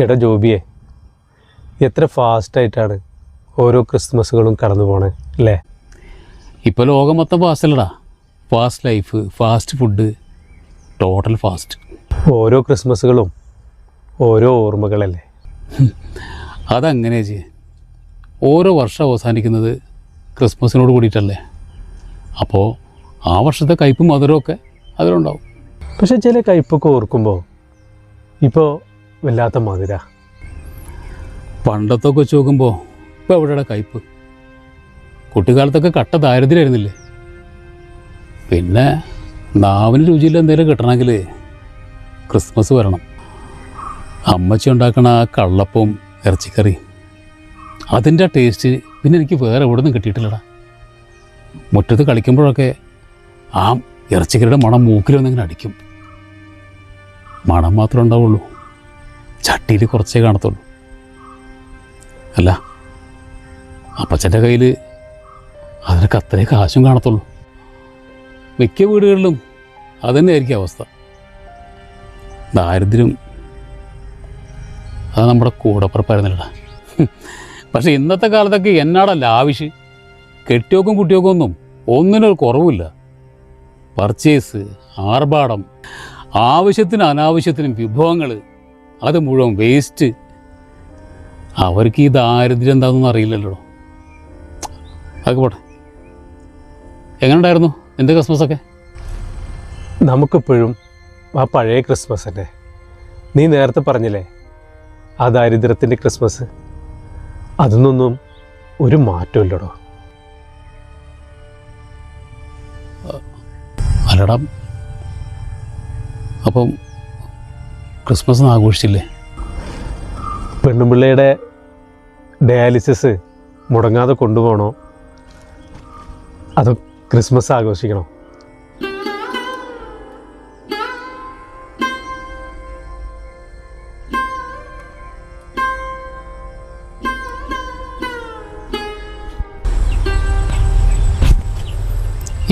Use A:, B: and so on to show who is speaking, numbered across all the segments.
A: എടാ ജോബിയെ, എത്ര ഫാസ്റ്റായിട്ടാണ് ഓരോ ക്രിസ്മസുകളും കടന്നു പോണേ അല്ലേ?
B: ഇപ്പോൾ ലോകം മൊത്തം ഫാസ്റ്റല്ലടാ. Fast life, fast food, total fast.
A: ഓരോ ക്രിസ്മസുകളും ഓരോ ഓർമ്മകളല്ലേ?
B: അതങ്ങനെ ചെയ്യേ. ഓരോ വർഷം അവസാനിക്കുന്നത് ക്രിസ്മസിനോട് കൂടിയിട്ടല്ലേ. അപ്പോൾ ആ വർഷത്തെ കയ്പും മധുരമൊക്കെ അതിലുണ്ടാവും.
A: പക്ഷെ ചില കയ്പൊക്കെ ഓർക്കുമ്പോൾ ഇപ്പോൾ വല്ലാത്ത മധുര.
B: പണ്ടത്തൊക്കെ വെച്ച് നോക്കുമ്പോൾ ഇപ്പോൾ എവിടെയുടെ കയ്പ്? കുട്ടിക്കാലത്തൊക്കെ കട്ട ദാരിദ്ര്യമായിരുന്നില്ലേ? പിന്നെ നാവിന് രുചിയിൽ എന്തെങ്കിലും കിട്ടണമെങ്കിൽ ക്രിസ്മസ് വരണം. അമ്മച്ചി ഉണ്ടാക്കണ ആ കള്ളപ്പവും ഇറച്ചിക്കറി, അതിൻ്റെ ടേസ്റ്റ് പിന്നെ എനിക്ക് വേറെ എവിടെ നിന്നും കിട്ടിയിട്ടില്ലടാ. മുറ്റത്ത് കളിക്കുമ്പോഴൊക്കെ ആ ഇറച്ചിക്കറിയുടെ മണം മൂക്കിലൊന്നിങ്ങനെ അടിക്കും. മണം മാത്രമേ ഉണ്ടാവുള്ളൂ, ചട്ടിയിൽ കുറച്ചേ കാണത്തുള്ളൂ. അല്ല, അപ്പച്ചൻ്റെ കയ്യിൽ അതിനൊക്കെ അത്രേ കാശും കാണത്തുള്ളൂ. മിക്ക വീടുകളിലും അതുതന്നെയായിരിക്കും അവസ്ഥ. ദാരിദ്ര്യം അത് നമ്മുടെ കൂടപ്പുറപ്പായിരുന്നില്ലടാ. പക്ഷെ ഇന്നത്തെ കാലത്തൊക്കെ എന്നാടല്ല ആവശ്യം. കെട്ടിയോക്കും കുട്ടിയോക്കും ഒന്നിനൊരു കുറവുമില്ല. പർച്ചേസ്, ആർഭാടം, ആവശ്യത്തിന് അനാവശ്യത്തിനും വിഭവങ്ങൾ, അത് മുഴുവൻ വേസ്റ്റ്. അവർക്ക് ഈ ദാരിദ്ര്യം എന്താണെന്നൊന്നും അറിയില്ലല്ലോ. അതൊക്കെ പോട്ടെ. എങ്ങനെ ഉണ്ടായിരുന്നു നിൻ്റെ ക്രിസ്മസൊക്കെ?
A: നമുക്കിപ്പോഴും ആ പഴയ ക്രിസ്മസ് തന്നെ. നീ നേരത്തെ പറഞ്ഞില്ലേ ആ ദാരിദ്ര്യത്തിൻ്റെ ക്രിസ്മസ്, അതിനൊന്നും ഒരു മാറ്റമില്ലടോ.
B: അല്ലടാ, അപ്പം ക്രിസ്മസ് ആഘോഷിച്ചില്ലേ?
A: പെണ്ണുപിള്ളയുടെ ഡയാലിസിസ് മുടങ്ങാതെ കൊണ്ടുപോകണോ അതോ ക്രിസ്മസ് ആഘോഷിക്കണോ?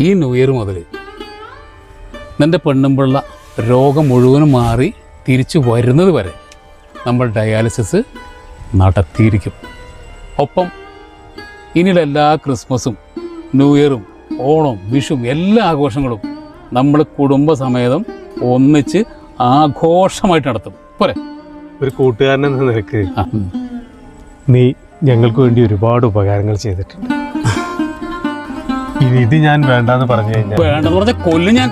B: ഈ ന്യൂ ഇയർ മുതൽ നിൻ്റെ പെണ്ണുമ്പിള്ള രോഗം മുഴുവനും മാറി തിരിച്ചു വരുന്നത് വരെ നമ്മൾ ഡയാലിസിസ് നടത്തിയിരിക്കും. ഒപ്പം ഇനിയുള്ള എല്ലാ ക്രിസ്മസും ന്യൂ ഇയറും ഓണവും വിഷുവും എല്ലാ ആഘോഷങ്ങളും നമ്മൾ കുടുംബസമേതം ഒന്നിച്ച് ആഘോഷമായിട്ട് നടത്തും. പോരെ?
A: ഒരു കൂട്ടുകാരനെന്ന നിനക്ക് നീ ഞങ്ങൾക്ക് വേണ്ടി ഒരുപാട് ഉപകാരങ്ങൾ ചെയ്തിട്ടുണ്ട്. ഇനി ഇത് ഞാൻ വേണ്ടാന്ന് പറഞ്ഞു കഴിഞ്ഞാൽ
B: വേണ്ടെന്ന് പറഞ്ഞാൽ കൊല്ലും ഞാൻ.